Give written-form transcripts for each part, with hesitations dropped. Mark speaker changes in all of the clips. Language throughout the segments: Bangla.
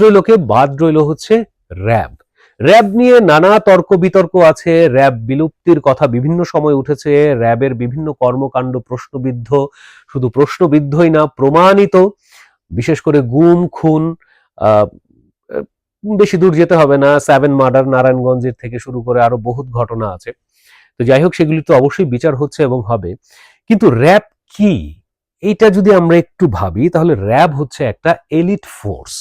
Speaker 1: রইলকে বাদ রইল হচ্ছে র্যাব। র্যাব নিয়ে নানা তর্ক বিতর্ক আছে, র্যাব বিলুপ্তির কথা বিভিন্ন সময় উঠেছে, র্যাবের বিভিন্ন কর্মকাণ্ড প্রশ্নবিদ্ধ, শুধু প্রশ্নবিদ্ধই না প্রমাণিত, বিশেষ করে গুম খুন, আহ, বেশি দূর যেতে হবে না, 7 মার্ডার নারায়ণগঞ্জের থেকে শুরু করে আরো বহুত ঘটনা আছে। তো যাই হোক, সেগুলি তো অবশ্যই বিচার হচ্ছে এবং হবে, কিন্তু র্যাব কি এইটা যদি আমরা একটু ভাবি তাহলে র্যাব হচ্ছে একটা এলিট ফোর্স।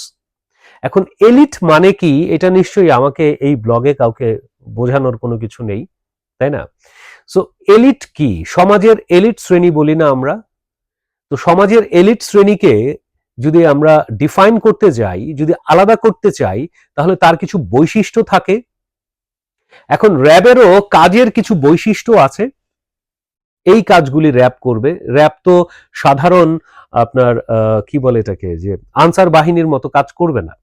Speaker 1: এখন এলিট মানে কি এটা নিশ্চয়ই আমাকে এই ব্লগে কাউকে বোঝানোর কোনো কিছু নেই, তাই না? সো এলিট কি? সমাজের এলিট শ্রেণী বলি না আমরা? তো সমাজের এলিট শ্রেণীকে যদি আমরা ডিফাইন করতে যাই, যদি আলাদা করতে চাই, তাহলে তার কিছু বৈশিষ্ট্য থাকে। এখন র্যাবেরও কাজের কিছু বৈশিষ্ট্য আছে, এই কাজগুলি র্যাব করবে। র্যাব তো সাধারণ আপনার কি বলে এটাকে, যে আনসার বাহিনীর মতো কাজ করবে না,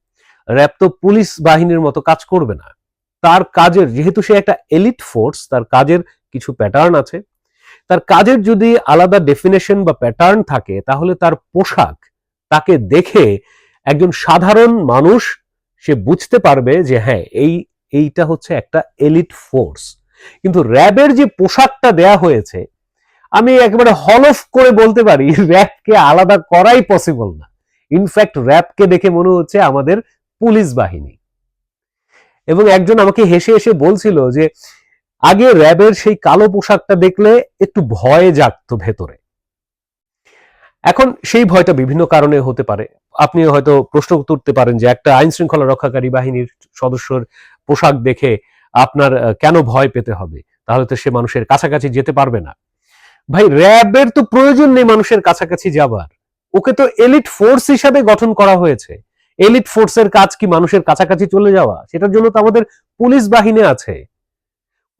Speaker 1: র্যাব তো পুলিশ বাহিনীর মতো কাজ করবে না। তার কাজের, যেহেতু সে একটা এলিট ফোর্স, তার কাজের কিছু প্যাটার্ন আছে। তার কাজের যদি আলাদা ডেফিনেশন বা প্যাটার্ন থাকে, তাহলে তার পোশাক, তাকে দেখে একজন সাধারণ মানুষ সে বুঝতে পারবে যে হ্যাঁ এইটা হচ্ছে একটা এলিট ফোর্স। কিন্তু র্যাবের যে পোশাকটা দেয়া হয়েছে, আমি একেবারে হলফ করে বলতে পারি র্যাবকে আলাদা করাই পসিবল না। ইনফ্যাক্ট র্যাবকে দেখে মনে হচ্ছে আমাদের পুলিশ বাহিনী। এবং একজন আমাকে হেসে হেসে বলছিল যে আগে র্যাবের সেই কালো পোশাকটা দেখলে একটু ভয় জাগতো ভেতরে। এখন সেই ভয়টা বিভিন্ন কারণে হতে পারে। আপনি হয়তো প্রশ্ন তুলতে পারেন যে একটা আইন শৃঙ্খলা রক্ষাকারী বাহিনীর সদস্যর পোশাক দেখে আপনার কেন ভয় পেতে হবে? তাহলে তো সে মানুষের কাছাকাছি যেতে পারবে না। ভাই, র্যাবের তো প্রয়োজন নেই মানুষের কাছাকাছি যাবার, ওকে তো এলিট ফোর্স হিসাবে গঠন করা হয়েছে। এলিট ফোর্সের কাজ কি মানুষের কাছাকাছি চলে যাওয়া? সেটার জন্য তো আমাদের পুলিশ বাহিনী আছে।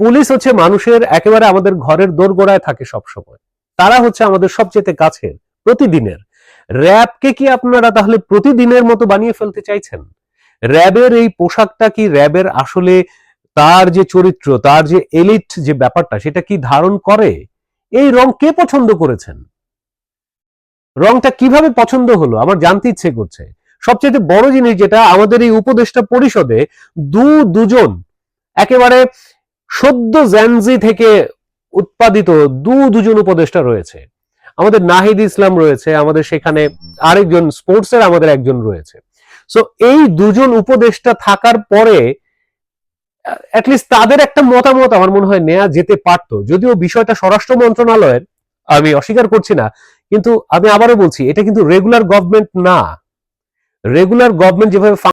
Speaker 1: পুলিশ হচ্ছে মানুষের একেবারে আমাদের ঘরের দোরগোড়ায় থাকে সব সময়, তারা হচ্ছে আমাদের সবচেয়ে কাছের, প্রতিদিনের। র্যাবকে কি আপনারা তাহলে প্রতিদিনের মতো বানিয়ে ফেলতে চাইছেন? র্যাবের এই পোশাকটা কি র্যাবের আসলে তার যে চরিত্র, তার যে এলিট যে ব্যাপারটা, সেটা কি ধারণ করে? এই রং কে পছন্দ করেছেন? রংটা কিভাবে পছন্দ হলো আমার জানতে ইচ্ছে করছে। সবচেয়ে বড় জিনিস যেটা, আমাদের এই উপদেষ্টা পরিষদে দুজন একেবারে সদ্য জেনজি থেকে উৎপাদিত দুজন উপদেষ্টা রয়েছে। আমাদের নাহিদ ইসলাম রয়েছে, আমাদের সেখানে আরেকজন স্পোর্টসের আমাদের একজন রয়েছে। সো এই দুজন উপদেষ্টা থাকার পরে অ্যাটলিস্ট তাদের একটা মতামত আমার মনে হয় নেওয়া যেতে পারতো। যদিও বিষয়টা স্বরাষ্ট্র মন্ত্রণালয়ের, আমি অস্বীকার করছি না, কিন্তু আমি আবারও বলছি এটা কিন্তু রেগুলার গভর্নমেন্ট না। রেগুলার গভর্নমেন্ট যেভাবে